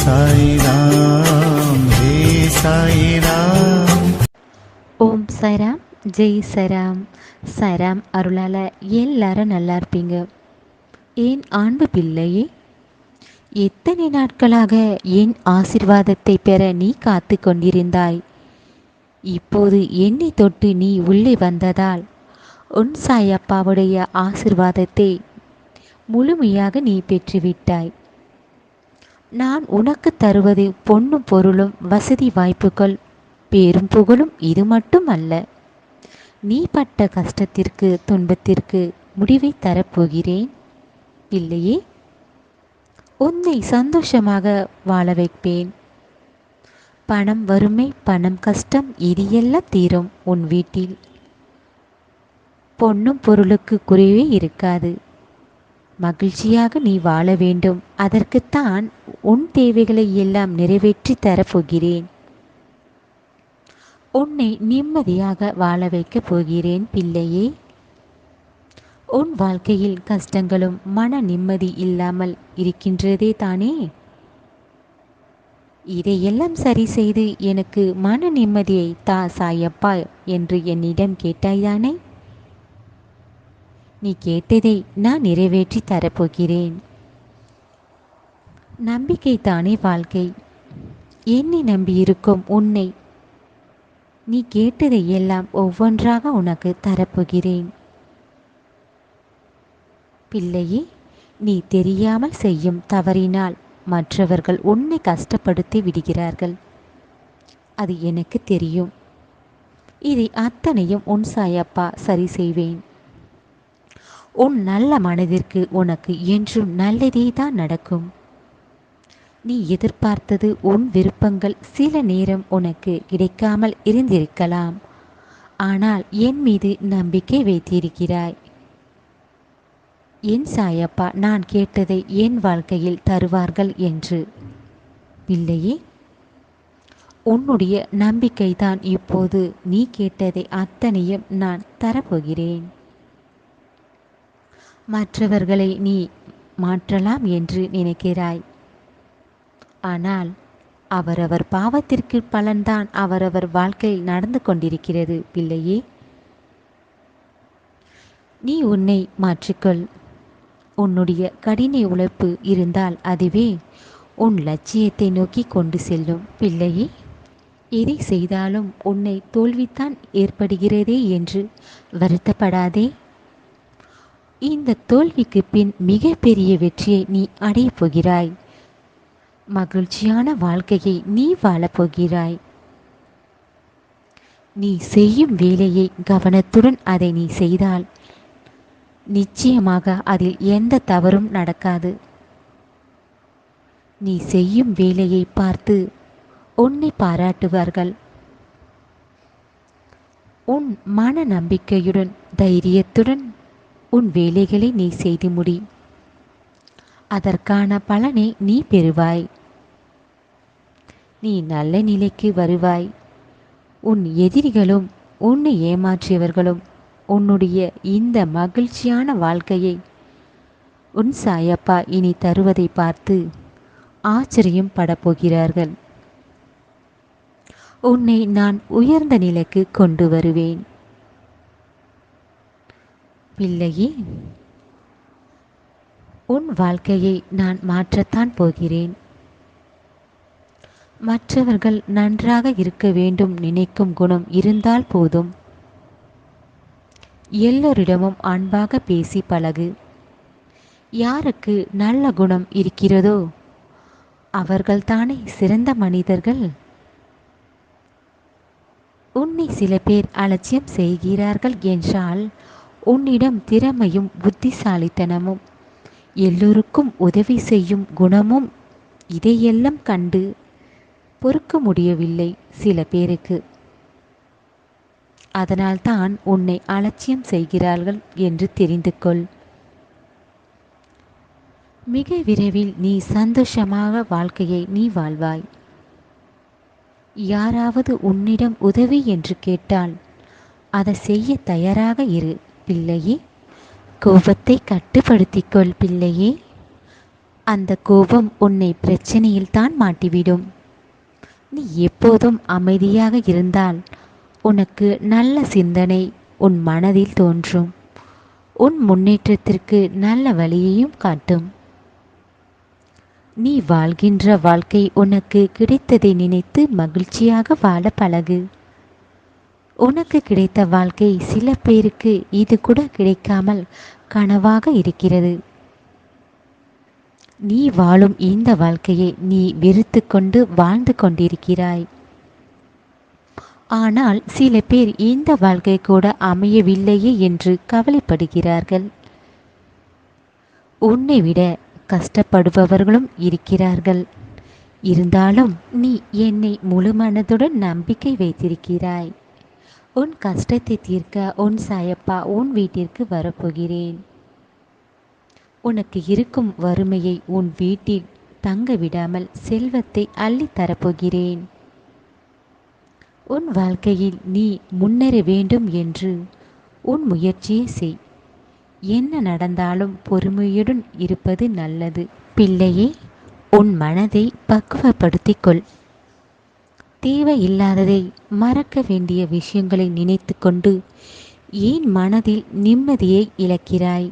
சாய்ராம் ஹே சாய்ராம். ஓம் சாய்ராம், ஜெய் சாய்ராம். சாய்ராம் அருளால் எல்லாரும் நல்லா இருப்பீங்க. என் அன்பு பிள்ளையே, எத்தனை நாட்களாக என் ஆசிர்வாதத்தை பெற நீ காத்து கொண்டிருந்தாய். இப்போது என்னை தொட்டு நீ உள்ளே வந்ததால் உன் சாயப்பாவுடைய ஆசிர்வாதத்தை முழுமையாக நீ பெற்றுவிட்டாய். நான் உனக்கு தருவது பொன்னும் பொருளும் வசதி வாய்ப்புகள் பேரும் புகழும் இது மட்டும் அல்ல. நீ பட்ட கஷ்டத்திற்கு துன்பத்திற்கு முடிவை தரப்போகிறேன் பிள்ளையே. உன்னை சந்தோஷமாக வாழ வைப்பேன். பணம் வறுமை பணம் கஷ்டம் இது எல்லாம் தீரும். உன் வீட்டில் பொன்னும் பொருளுக்கு குறைவே இருக்காது. மகிழ்ச்சியாக நீ வாழ வேண்டும். அதற்குத்தான் உன் தேவைகளை எல்லாம் நிறைவேற்றி தரப்போகிறேன். உன்னை நிம்மதியாக வாழ வைக்கப் போகிறேன் பிள்ளையே. உன் வாழ்க்கையில் கஷ்டங்களும் மன நிம்மதி இல்லாமல் இருக்கின்றதே தானே. இதையெல்லாம் சரி செய்து எனக்கு மன நிம்மதியை தா சாயப்பா என்று என்னிடம் கேட்டாய்தானே. நீ கேட்டதை நான் நிறைவேற்றி தரப்போகிறேன். நம்பிக்கை தானே வாழ்க்கை. என்னை நம்பியிருக்கும் உன்னை நீ கேட்டதை எல்லாம் ஒவ்வொன்றாக உனக்கு தரப்போகிறேன் பிள்ளையே. நீ தெரியாமல் செய்யும் தவறினால் மற்றவர்கள் உன்னை கஷ்டப்படுத்தி விடுகிறார்கள். அது எனக்கு தெரியும். இதை அத்தனையும் உன் சாயப்பா சரி செய்வேன். உன் நல்ல மனதிற்கு உனக்கு என்றும் நல்லதே தான் நடக்கும். நீ எதிர்பார்த்தது உன் விருப்பங்கள் சில நேரம் உனக்கு கிடைக்காமல் இருந்திருக்கலாம். ஆனால் என் மீது நம்பிக்கை வைத்திருக்கிறாய். என் சாயப்பா நான் கேட்டதை என் வாழ்க்கையில் தருவார்கள் என்று. பிள்ளையே, உன்னுடைய நம்பிக்கைதான் இப்போது நீ கேட்டதை அத்தனையும் நான் தரப்போகிறேன். மற்றவர்களை நீ மாற்றலாம் என்று நினைக்கிறாய். ஆனால் அவரவர் பாவத்திற்கு பலன்தான் அவரவர் வாழ்க்கையில் நடந்து கொண்டிருக்கிறது பிள்ளையே. நீ உன்னை மாற்றிக்கொள். உன்னுடைய கடின உழைப்பு இருந்தால் அதுவே உன் லட்சியத்தை நோக்கி கொண்டு செல்லும் பிள்ளையே. எதை செய்தாலும் உன்னை தோல்வித்தான் ஏற்படுகிறதே என்று வருத்தப்படாதே. இந்த தோல்விக்கு பின் மிகப்பெரிய வெற்றியை நீ அடையப் போகிறாய். மகிழ்ச்சியான வாழ்க்கையை நீ வாழப்போகிறாய். நீ செய்யும் வேலையை கவனத்துடன் அதை நீ செய்தால் நிச்சயமாக அதில் எந்த தவறும் நடக்காது. நீ செய்யும் வேலையை பார்த்து உன்னை பாராட்டுவார்கள். உன் மன நம்பிக்கையுடன் தைரியத்துடன் உன் வேலைகளை நீ செய்து முடி. அதற்கான பலனை நீ பெறுவாய். நீ நல்ல நிலைக்கு வருவாய். உன் எதிரிகளும் உன்னை ஏமாற்றியவர்களும் உன்னுடைய இந்த மகிழ்ச்சியான வாழ்க்கையை உன் சாயப்பா இனி தருவதை பார்த்து ஆச்சரியம் படப்போகிறார்கள். உன்னை நான் உயர்ந்த நிலைக்கு கொண்டு வருவேன் பிள்ளையே. உன் வாழ்க்கையை நான் மாற்றத்தான் போகிறேன். மற்றவர்கள் நன்றாக இருக்க வேண்டும் நினைக்கும் குணம் இருந்தால் போதும். எல்லோரிடமும் அன்பாக பேசி பழகு. யாருக்கு நல்ல குணம் இருக்கிறதோ அவர்கள்தானே சிறந்த மனிதர்கள். உன்னை சில பேர் அலட்சியம் செய்கிறார்கள் என்றால் உன்னிடம் திறமையும் புத்திசாலித்தனமும் எல்லோருக்கும் உதவி செய்யும் குணமும் இதையெல்லாம் கண்டு பொறுக்க முடியவில்லை சில பேருக்கு. அதனால்தான் உன்னை அலட்சியம் செய்கிறார்கள் என்று தெரிந்து கொள். மிக விரைவில் நீ சந்தோஷமாக வாழ்க்கையை நீ வாழ்வாய். யாராவது உன்னிடம் உதவி என்று கேட்டால் அதை செய்ய தயாராக இரு பிள்ளையே. கோபத்தை கட்டுப்படுத்திக்கொள் பிள்ளையே. அந்த கோபம் உன்னை பிரச்சனையில் தான் மாட்டிவிடும். நீ எப்போதும் அமைதியாக இருந்தால் உனக்கு நல்ல சிந்தனை உன் மனதில் தோன்றும். உன் முன்னேற்றத்திற்கு நல்ல வழியையும் காட்டும். நீ வாழ்கின்ற வாழ்க்கை உனக்கு கிடைத்ததை நினைத்து மகிழ்ச்சியாக வாழ பழகு. உனக்கு கிடைத்த வாழ்க்கை சில பேருக்கு இது கூட கிடைக்காமல் கனவாக இருக்கிறது. நீ வாழும் இந்த வாழ்க்கையை நீ வெறுத்து கொண்டு வாழ்ந்து கொண்டிருக்கிறாய். ஆனால் சில பேர் இந்த வாழ்க்கை கூட அமையவில்லையே என்று கவலைப்படுகிறார்கள். உன்னை விட கஷ்டப்படுபவர்களும் இருக்கிறார்கள். இருந்தாலும் நீ என்னை முழு மனதுடன் நம்பிக்கை வைத்திருக்கிறாய். உன் கஷ்டத்தை தீர்க்க உன் சாயப்பா உன் வீட்டிற்கு வரப்போகிறேன். உனக்கு இருக்கும் வறுமையை உன் வீட்டில் தங்க விடாமல் செல்வத்தை அள்ளி தரப்போகிறேன். உன் வாழ்க்கையில் நீ முன்னேற வேண்டும் என்று உன் முயற்சியை செய். என்ன நடந்தாலும் பொறுமையுடன் இருப்பது நல்லது. பிள்ளையே, உன் மனதை பக்குவப்படுத்திக் கொள். தேவையில்லாததை மறக்க வேண்டிய விஷயங்களை நினைத்து கொண்டு ஏன் மனதில் நிம்மதியை இழக்கிறாய்?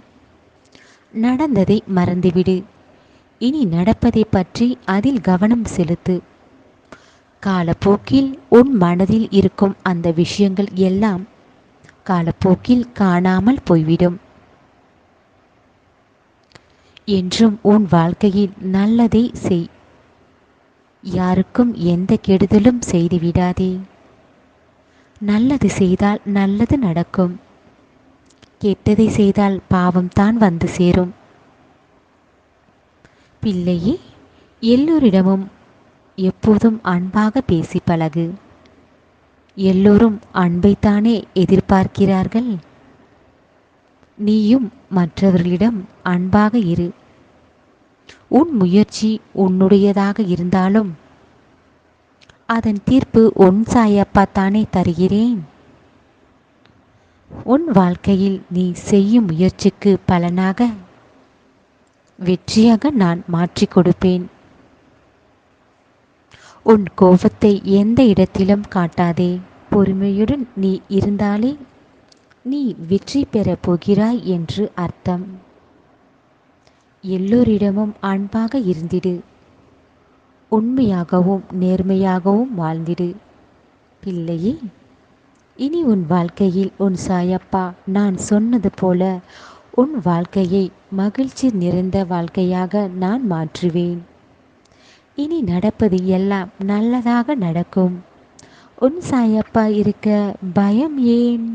நடந்ததை மறந்துவிடு. இனி நடப்பதை பற்றி அதில் கவனம் செலுத்து. காலப்போக்கில் உன் மனதில் இருக்கும் அந்த விஷயங்கள் எல்லாம் காலப்போக்கில் காணாமல் போய்விடும். என்றும் உன் வாழ்க்கையில் நல்லதை செய். யாருக்கும் எந்த கெடுதலும் செய்து விடாதே. நல்லது செய்தால் நல்லது நடக்கும். கெட்டதை செய்தால் பாவம்தான் வந்து சேரும். பிள்ளையே, எல்லோரிடமும் எப்போதும் அன்பாக பேசி பழகு. எல்லோரும் அன்பைத்தானே எதிர்பார்க்கிறார்கள். நீயும் மற்றவர்களிடம் அன்பாக இரு. உன் முயற்சி உன்னுடையதாக இருந்தாலும் அதன் தீர்ப்பு உன் சாயப்பா தானே தருகிறேன். உன் வாழ்க்கையில் நீ செய்யும் முயற்சிக்கு பலனாக வெற்றியாக நான் மாற்றிக் கொடுப்பேன். உன் கோபத்தை எந்த இடத்திலும் காட்டாதே. பொறுமையுடன் நீ இருந்தாலே நீ வெற்றி பெறப் போகிறாய் என்று அர்த்தம். எல்லோரிடமும் அன்பாக இருந்திடு. உண்மையாகவும் நேர்மையாகவும் வாழ்ந்திடு. பிள்ளையே, இனி உன் வாழ்க்கையில் உன் சாயப்பா நான் சொன்னது போல உன் வாழ்க்கையை மகிழ்ச்சி நிறைந்த வாழ்க்கையாக நான் மாற்றுவேன். இனி நடப்பது எல்லாம் நல்லதாக நடக்கும். உன் சாயப்பா இருக்க பயம் ஏன்?